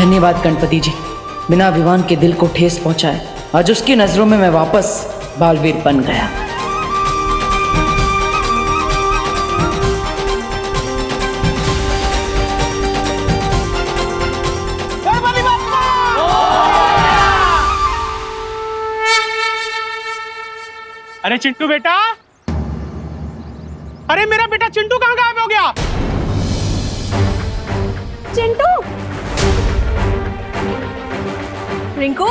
धन्यवाद गणपति जी, बिना विवान के दिल को ठेस पहुंचाए आज उसकी नजरों में मैं वापस बालवीर बन गया। अरे चिंटू बेटा, अरे मेरा बेटा चिंटू कहाँ गायब हो गया? चिंटू, रिंकू,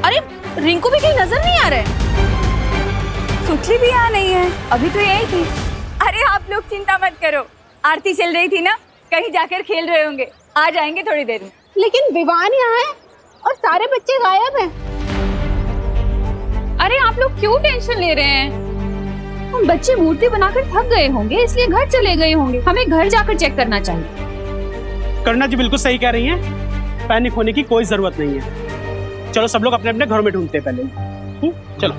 अरे रिंकू भी कहीं नजर नहीं आ रहे। सुचली भी यहाँ नहीं है, अभी तो यही थी। अरे आप लोग चिंता मत करो, आरती चल रही थी ना, कहीं जाकर खेल रहे होंगे, आ जाएंगे थोड़ी देर में। लेकिन विवान यहाँ है और सारे बच्चे गायब हैं। अरे आप लोग क्यों टेंशन ले रहे हैं? हम बच्चे मूर्ति बनाकर थक गए होंगे, इसलिए घर चले गए होंगे। हमें घर जाकर चेक करना चाहिए। करुणा जी बिल्कुल सही कह रही हैं, पैनिक होने की कोई जरूरत नहीं है। चलो सब लोग अपने अपने घरों में ढूंढते हैं पहले। चलो।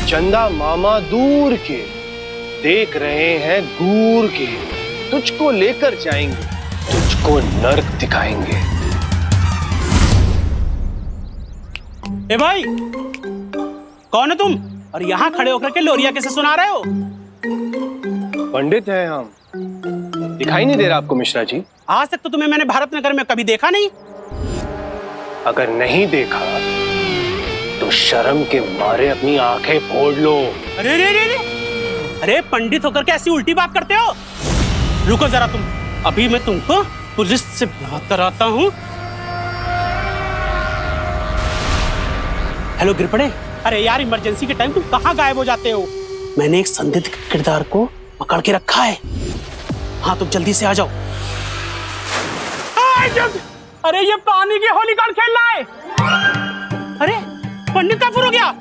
चंदा मामा दूर के देख रहे हैं दूर के, तुझको लेकर जाएंगे, तुझको नर्क दिखाएंगे। ए भाई, कौन है तुम? और यहाँ खड़े होकर के लोरिया कैसे सुना रहे हो? पंडित हैं हम, दिखाई नहीं दे रहा आपको मिश्रा जी? आज तक तो तुम्हें मैंने भारत नगर में कभी देखा नहीं। अगर नहीं देखा तो शर्म के मारे अपनी आंखें फोड़ लो। अरे रे रे रे, अरे पंडित होकर के ऐसी उल्टी बात करते हो? रुको जरा तुम, अभी मैं तुमको पुलिस से बात कराता हूँ। हेलो गिरपड़े, अरे यार इमरजेंसी के टाइम तुम कहाँ गायब हो जाते हो? मैंने एक संदिग्ध किरदार को पकड़ के रखा है। हाँ तुम जल्दी से आ जाओ। अरे ये पानी की होली कौन खेल रहा है? अरे पंडित कहाँ फुर हो गया?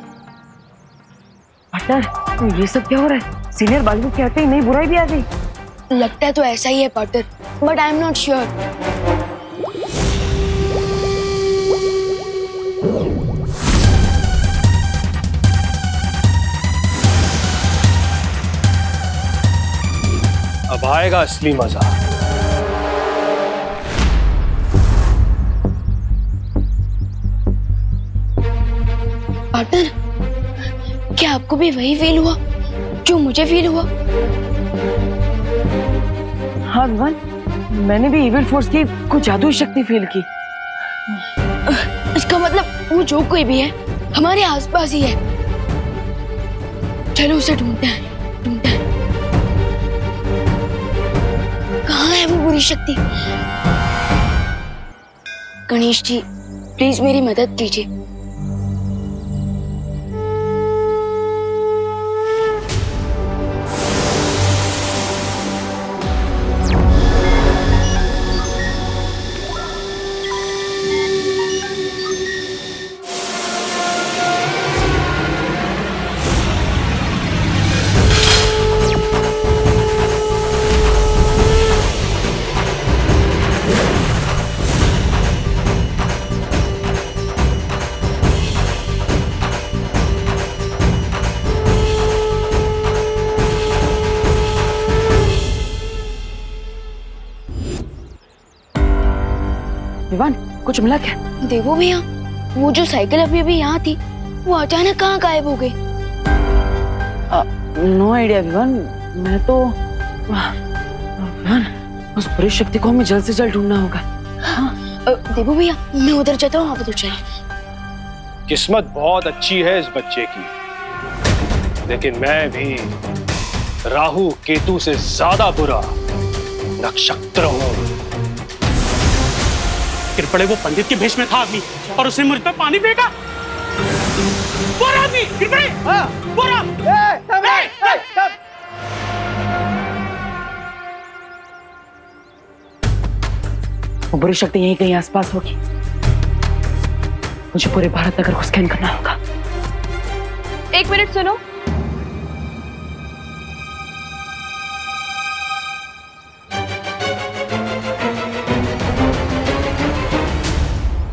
पार्टनर, ये सब क्या हो रहा है? सीनियर बालवीर के आते ही नई बुराई भी आ गई। लगता है तो ऐसा ही है partner, but I am not sure. अब आएगा असली मजा। पार्टनर, क्या आपको भी वही फील हुआ जो मुझे फील हुआ? हाँ विवान, मैंने भी इविल फोर्स की कुछ जादुई शक्ति फील की। इसका मतलब वो जो कोई भी है हमारे आसपास ही है। चलो उसे ढूंढते हैं। कहाँ है वो बुरी शक्ति? गणेश जी, प्लीज मेरी मदद कीजिए। विवान, कुछ मिला क्या? देखो भैया, वो जो साइकिल अभी अभी यहाँ थी, वो अचानक कहाँ गायब हो गई? नो आइडिया विवान, मैं तो विवान, उस बुरी शक्ति को हमें जल्द से जल्द ढूंढना होगा। हाँ देखो भैया, मैं उधर जाता हूँ, आप उधर चलिए। किस्मत बहुत अच्छी है इस बच्चे की, लेकिन मैं भी राहु केतु से ज्यादा बुरा नक्षत्र हूँ। गिरपड़े, वो पंडित के भेष में था आदमी और उसने मुझ पर पानी फेंका। वो आदमी गिरपड़े, वो वो बुरी शक्ति यहीं कहीं आसपास होगी। मुझे पूरे भारत नगर को स्कैन करना होगा। एक मिनट सुनो।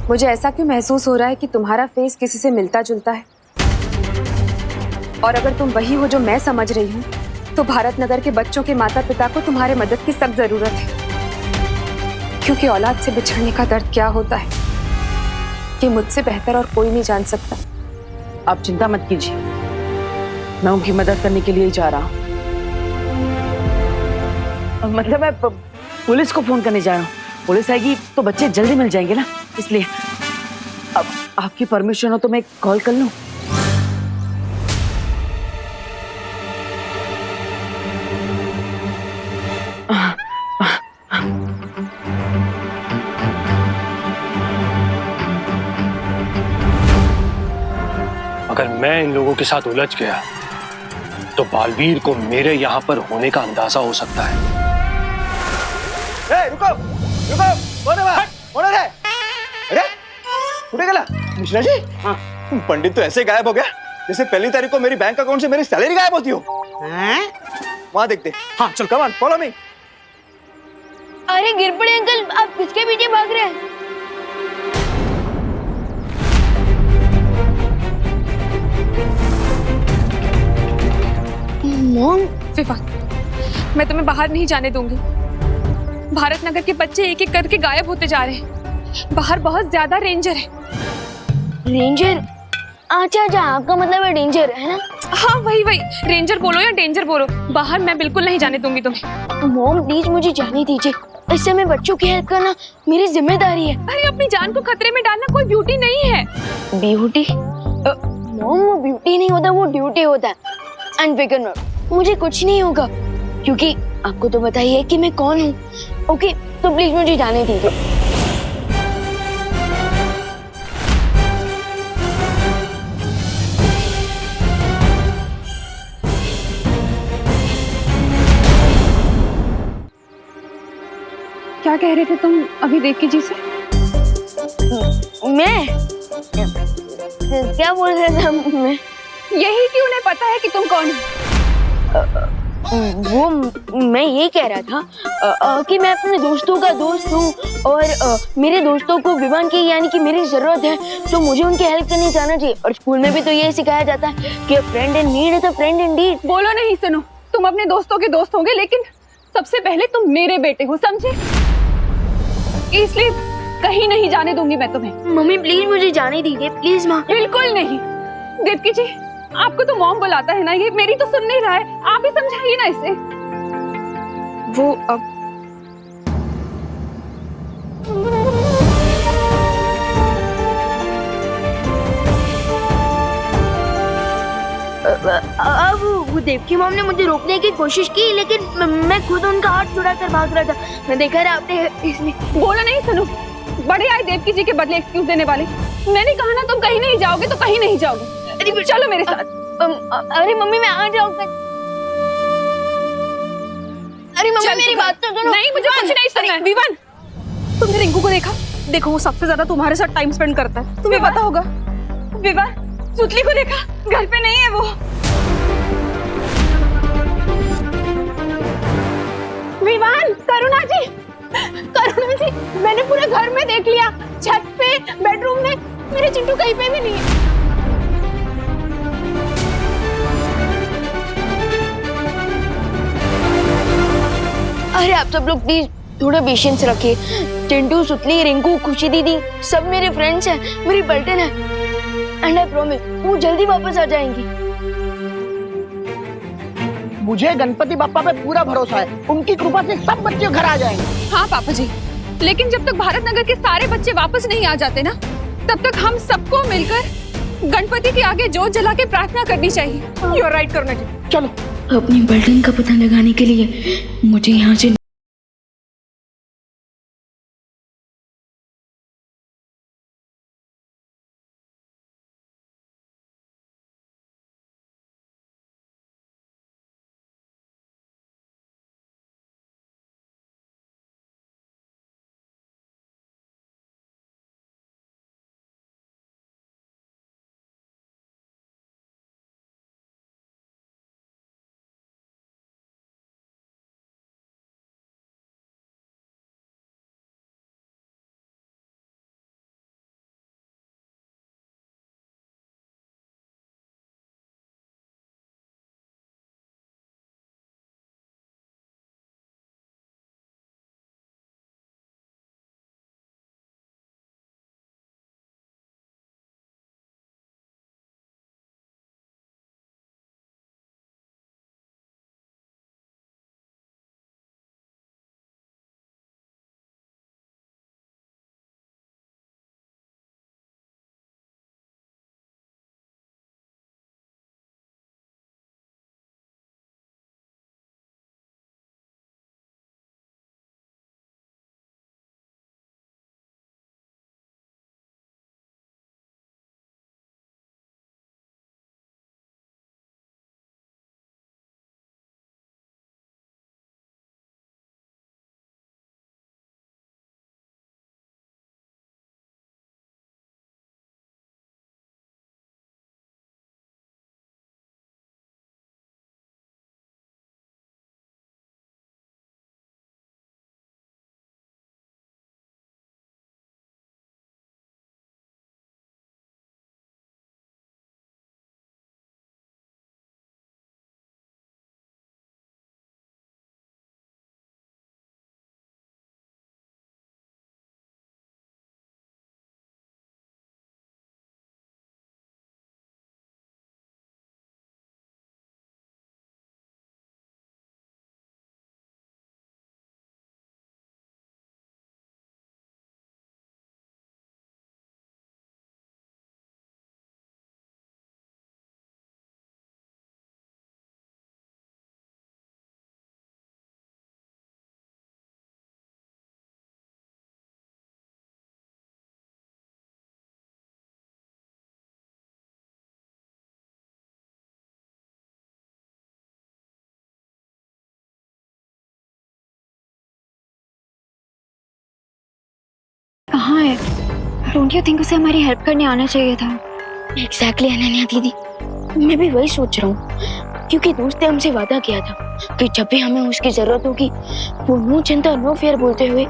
मुझे ऐसा क्यों महसूस हो रहा है कि तुम्हारा फेस किसी से मिलता जुलता है, और अगर तुम वही हो जो मैं समझ रही हूँ तो भारत नगर के बच्चों के माता पिता को तुम्हारे मदद की सख्त जरूरत है, क्योंकि औलाद से बिछड़ने का दर्द क्या होता है ये मुझसे बेहतर और कोई नहीं जान सकता। आप चिंता मत कीजिए, मैं उनकी मदद करने के लिए ही जा रहा हूँ। मतलब मैं पुलिस को फोन करने जा रहा हूँ। पुलिस आएगी तो बच्चे जल्दी मिल जाएंगे ना, इसलिए अब आपकी परमिशन हो तो मैं कॉल कर लूँ? अगर मैं इन लोगों के साथ उलझ गया तो बालवीर को मेरे यहां पर होने का अंदाजा हो सकता है। रुको रुको, कौन है वहाँ? कौन है? अरे उठे गला मिश्रा जी। हाँ, पंडित तो ऐसे गायब हो गया जैसे पहली तारीख को मेरी बैंक अकाउंट से मेरी सैलरी गायब होती हो। वहां देखते। हाँ चल, कम ऑन फॉलो मी। अरे गिर पड़े अंकल, आप किसके पीछे भाग रहे हैं? मॉम, विवा, मैं तुम्हें बाहर नहीं जाने दूंगी। भारत नगर के बच्चे एक एक करके गायब होते जा रहे हैं। बाहर बहुत ज्यादा रेंजर है। रेंजर? अच्छा अच्छा, आपका मतलब है डेंजर, है ना? हाँ वही वही, रेंजर बोलो या डेंजर बोलो, बाहर मैं बिल्कुल नहीं जाने दूंगी तुम्हें। मॉम प्लीज मुझे जाने दीजिए, इस समय बच्चों की हेल्प करना मेरी जिम्मेदारी है। अरे अपनी जान को खतरे में डालना कोई ब्यूटी नहीं है। ब्यूटी? मॉम वो ब्यूटी नहीं होता, वो ड्यूटी होता है। अनफिकर मत, मुझे कुछ नहीं होगा, क्योंकि आपको तो पता ही है कि मैं कौन हूँ। ओके, तो प्लीज मुझे जाने दीजिए। क्या कह रहे थे तुम अभी देवकी जी से? मैं क्या बोल रहा था मैं? यही कि उन्हें पता है कि तुम कौन हो। वो मैं ये कह रहा था कि मैं अपने दोस्तों का दोस्त हूँ और मेरे दोस्तों को विवान की यानी कि मेरी जरूरत है, तो मुझे उनकी हेल्प करनी जाना चाहिए। और स्कूल में भी तो ये सिखाया जाता है कि friend in need is a friend Indeed. बोलो नहीं सुनो, तुम अपने दोस्तों के दोस्त होंगे, लेकिन सबसे पहले तुम मेरे बेटे हो, समझे? इसलिए कहीं नहीं जाने दूंगी मैं तुम्हें। मम्मी प्लीज मुझे जाने दीजिए, प्लीज माँ। बिल्कुल नहीं। देवकी जी, आपको तो मॉम बुलाता है ना, ये मेरी तो सुन नहीं रहा है, आप ही समझाइए ना इसे। वो अब अब वो देवकी मॉम ने मुझे रोकने की कोशिश की, लेकिन मैं खुद उनका हाथ छुड़ाकर भाग रहा था। मैं देखा रहा आपने, इसलिए। बोलो नहीं सुनो, बड़े आए देवकी जी के बदले एक्सक्यूज देने वाले। मैंने कहा ना तुम कहीं नहीं जाओगे तो कहीं नहीं जाओगे। अरे चलो मेरे साथ। अरे मम्मी मैं आ जाऊंगा। अरे मम्मी मेरी बात तो सुनो। नहीं, मुझे कुछ नहीं सुनना है। विवान, तुमने रिंकू को देखा? देखो वो सबसे ज्यादा तुम्हारे साथ टाइम स्पेंड करता है, तुम्हें पता होगा। विवान, सुतली को देखा? घर पे नहीं है वो। विवान, करुणा जी, करुणा जी, मैंने पूरे घर में देख लिया, छत पे, बेडरूम में, मेरे चिंटू कहीं पे भी नहीं है। अरे आप सब लोग प्लीज थोड़ा पेशेंस रखिए। चिंटू, सुतली, रिंकू, खुशी दीदी सब मेरे फ्रेंड्स हैं, मेरी पलटन है। एंड आई प्रॉमिस वो जल्दी वापस आ जाएंगी। मुझे गणपति बप्पा पे पूरा भरोसा है, उनकी कृपा से सब बच्चे घर आ जाएंगे। हाँ पापा जी, लेकिन जब तक भारत नगर के सारे बच्चे वापस नहीं आ जाते ना, तब तक हम सबको मिलकर गणपति के आगे जोत जला के प्रार्थना करनी चाहिए। यू आर राइट करुणा जी। चलो। अपनी पलटन का पता लगाने के लिए मुझे यहाँ से कहाँ है? डोंट यू थिंक उसे हमारी हेल्प करने आना चाहिए था? एग्जैक्टली अनन्या दीदी, मैं भी वही सोच रहा हूँ, क्योंकि दोस्त ने हमसे वादा किया था कि जब भी हमें उसकी जरूरत होगी वो नो चिंता नो फेयर बोलते हुए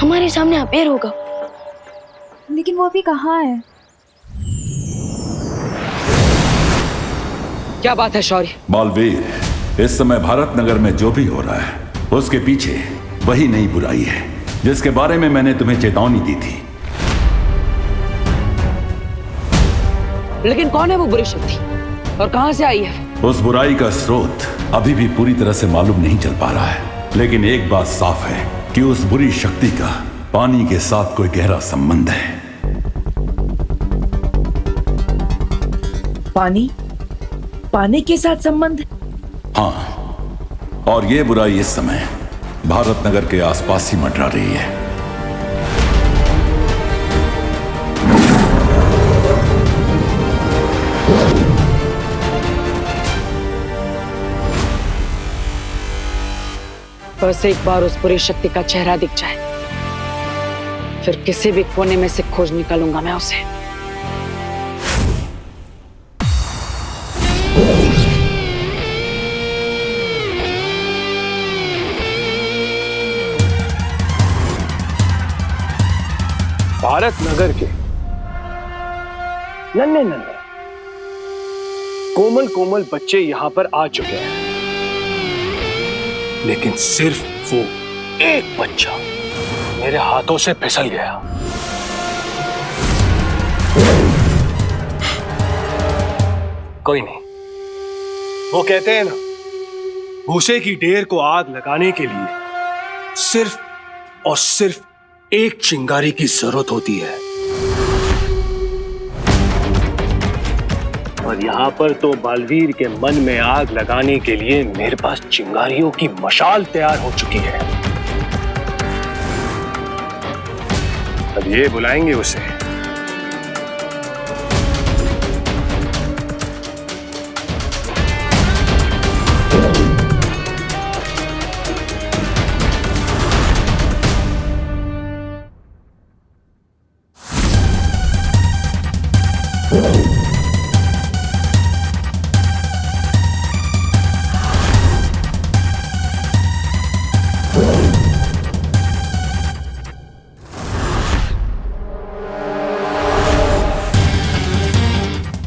हमारे सामने अपेयर होगा। लेकिन वो अभी कहाँ है? क्या बात है शौर्य? बालवीर, इस समय भारत नगर में जो भी हो रहा है उसके पीछे वही नई बुराई है जिसके बारे में मैंने तुम्हें चेतावनी दी थी। लेकिन कौन है वो बुरी शक्ति और कहां से आई है? उस बुराई का स्रोत अभी भी पूरी तरह से मालूम नहीं चल पा रहा है, लेकिन एक बात साफ है कि उस बुरी शक्ति का पानी के साथ कोई गहरा संबंध है। पानी के साथ संबंध? हाँ, और ये बुराई इस समय भारत नगर के आसपास ही मंडरा रही है। बस एक बार उस बुरी शक्ति का चेहरा दिख जाए, फिर किसी भी कोने में से खोज निकालूंगा मैं उसे। भारत नगर के नन्हे नन्हे कोमल कोमल बच्चे यहां पर आ चुके हैं, लेकिन सिर्फ वो एक बच्चा मेरे हाथों से फिसल गया। कोई नहीं, वो कहते हैं ना, भूसे की ढेर को आग लगाने के लिए सिर्फ और सिर्फ एक चिंगारी की जरूरत होती है, और यहां पर तो बालवीर के मन में आग लगाने के लिए मेरे पास चिंगारियों की मशाल तैयार हो चुकी है। अब ये बुलाएंगे उसे।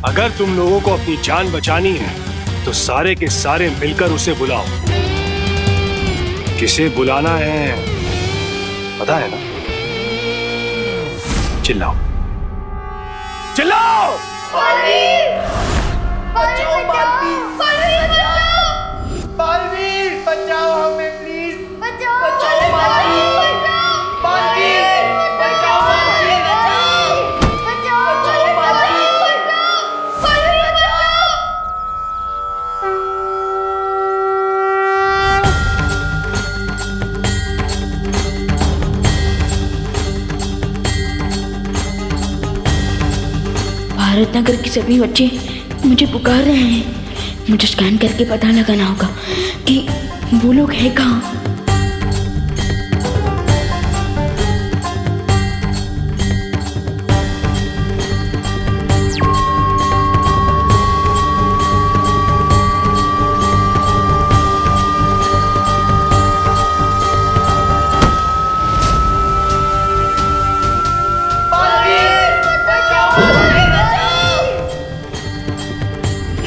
अगर तुम लोगों को अपनी जान बचानी है तो सारे के सारे मिलकर उसे बुलाओ। किसे बुलाना है पता है ना? चिल्लाओ चिल्लाओ! बालवीर बचाओ हमें प्लीज, बचाओ बालवीर, बालवीर बचाओ हमें, बचाओ बालवीर। भारत नगर के सभी बच्चे मुझे पुकार रहे हैं। मुझे स्कैन करके पता लगाना होगा कि वो लोग हैं कहाँ।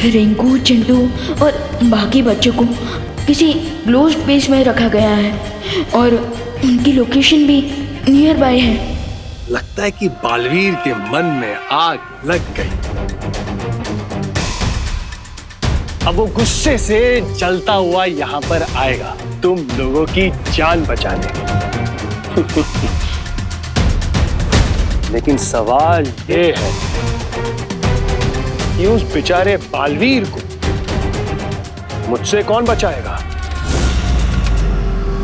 रिंकू, चिंटू और बाकी बच्चों को किसी क्लोज्ड प्लेस में रखा गया है और उनकी लोकेशन भी नियर बाय है। लगता है कि बालवीर के मन में आग लग गई। अब वो गुस्से से जलता हुआ यहाँ पर आएगा तुम लोगों की जान बचाने। लेकिन सवाल ये है कि उस बेचारे बालवीर को मुझसे कौन बचाएगा?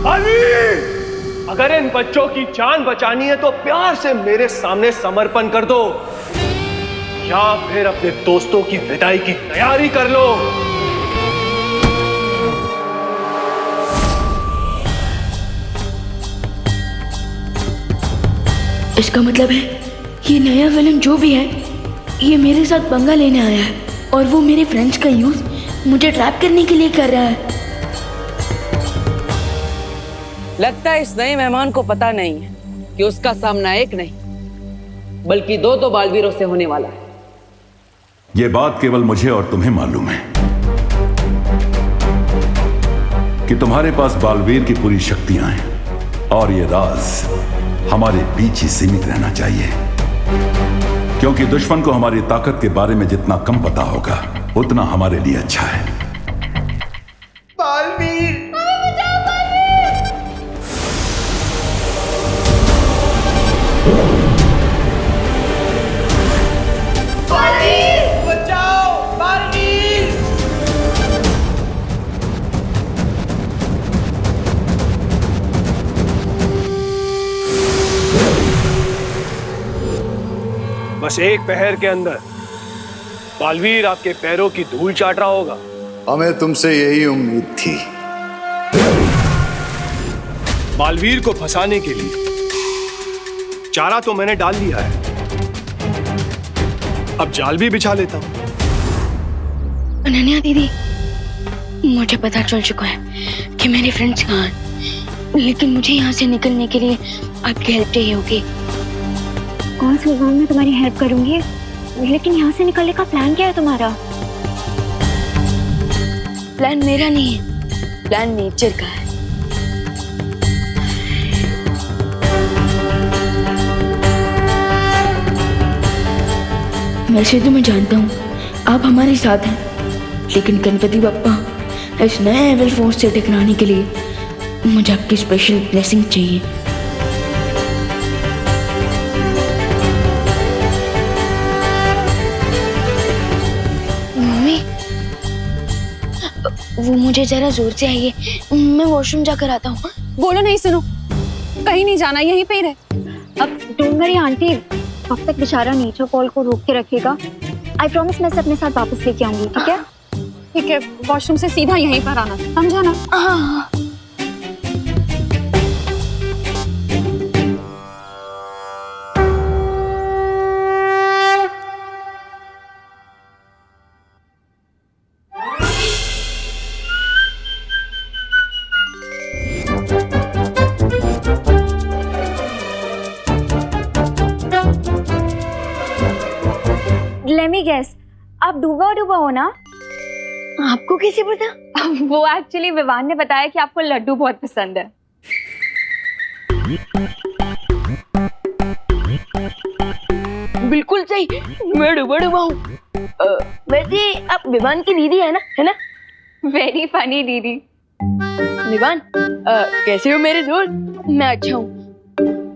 बालवीर! अगर इन बच्चों की जान बचानी है तो प्यार से मेरे सामने समर्पण कर दो, या फिर अपने दोस्तों की विदाई की तैयारी कर लो। इसका मतलब है ये नया विलन जो भी है ये मेरे साथ पंगा लेने आया है और वो मेरे फ्रेंड्स का यूज मुझे ट्रैप करने के लिए कर रहा है। लगता है इस नए मेहमान को पता नहीं है कि उसका सामना एक नहीं बल्कि दो बालवीरों से होने वाला है। ये बात केवल मुझे और तुम्हें मालूम है कि तुम्हारे पास बालवीर की पूरी शक्तियां हैं और ये राज हमारे बीच ही सीमित रहना चाहिए, क्योंकि दुश्मन को हमारी ताकत के बारे में जितना कम पता होगा उतना हमारे लिए अच्छा है। बालवीर बचाओ, बालवीर! बस एक पहर के अंदर बालवीर आपके पैरों की धूल चाट रहा होगा। हमें तुमसे यही उम्मीद थी। बालवीर को फंसाने के लिए चारा तो मैंने डाल दिया है, अब जाल भी बिछा लेता हूं। अनन्या दीदी, मुझे पता चल चुका है कि मेरे फ्रेंड्स कहाँ हैं, लेकिन मुझे यहाँ से निकलने के लिए आपकी हेल्प चाहिए होगी। कौन सी बात मैं तुम्हारी हेल्प करूंगी, लेकिन यहाँ से निकलने का प्लान क्या है तुम्हारा? प्लान मेरा नहीं है, प्लान नेचर का है। वैसे तो मैं जानता हूँ आप हमारे साथ हैं, लेकिन गणपति बप्पा इस नए एविल फोर्स से टकराने के लिए मुझे आपकी स्पेशल ब्लेसिंग चाहिए। मम्मी, वो मुझे जरा जोर से आइए, मैं वॉशरूम जाकर आता हूँ। बोलो नहीं, सुनो, कहीं नहीं जाना, यहीं पे ही रहे। अब डोंट वरी आंटी, अब तक बेचारा नेचर कॉल को रोक के रखेगा। आई प्रॉमिस मैं इसे अपने साथ वापस लेके आऊंगी, ठीक है? ठीक है, वॉशरूम से सीधा यहीं पर आना, समझा ना? हाँ। Let me guess, आप डूबा डूबा हो ना? आपको कैसे पता? वो एक्चुअली विवान ने बताया कि आपको लड्डू बहुत पसंद है। बिल्कुल सही, मैं डूबा डूबा हूँ। वैसे आप विवान की दीदी है ना? वेरी फनी दीदी। विवान, कैसे हो मेरे दोस्त? मैं अच्छा हूँ,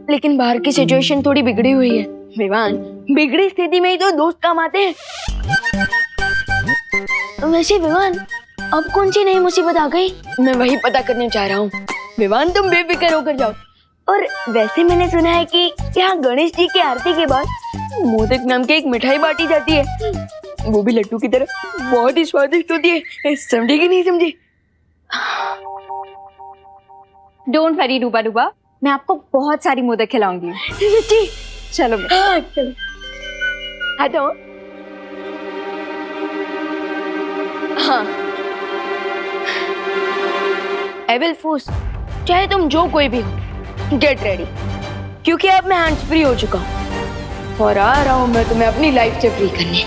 लेकिन बाहर की सिचुएशन थोड़ी बिगड़ी हुई है। विवान, बिगड़ी स्थिति में ही तो दोस्त काम आते हैं। वैसे विवान, अब कौन सी नई मुसीबत आ गई? मैं वही पता करने चाह रहा हूँ। विवान, तुम बेफिक्र होकर जाओ। और वैसे मैंने सुना है कि यहाँ गणेश जी की आरती के बाद मोदक नाम की एक मिठाई बांटी जाती है, वो भी लड्डू की तरह, बहुत ही स्वादिष्ट होती है। समझी कि नहीं समझी? डोंट वरी डूबा डूबा, मैं आपको बहुत सारी मोदक खिलाऊंगी। सच्ची? चलो हाँ, चलो। हटो। हाँ, एविल फोर्स, चाहे तुम जो कोई भी हो, गेट रेडी, क्योंकि अब मैं हैंड्स फ्री हो चुका हूँ और आ रहा हूँ मैं तुम्हें अपनी लाइफ से फ्री करने।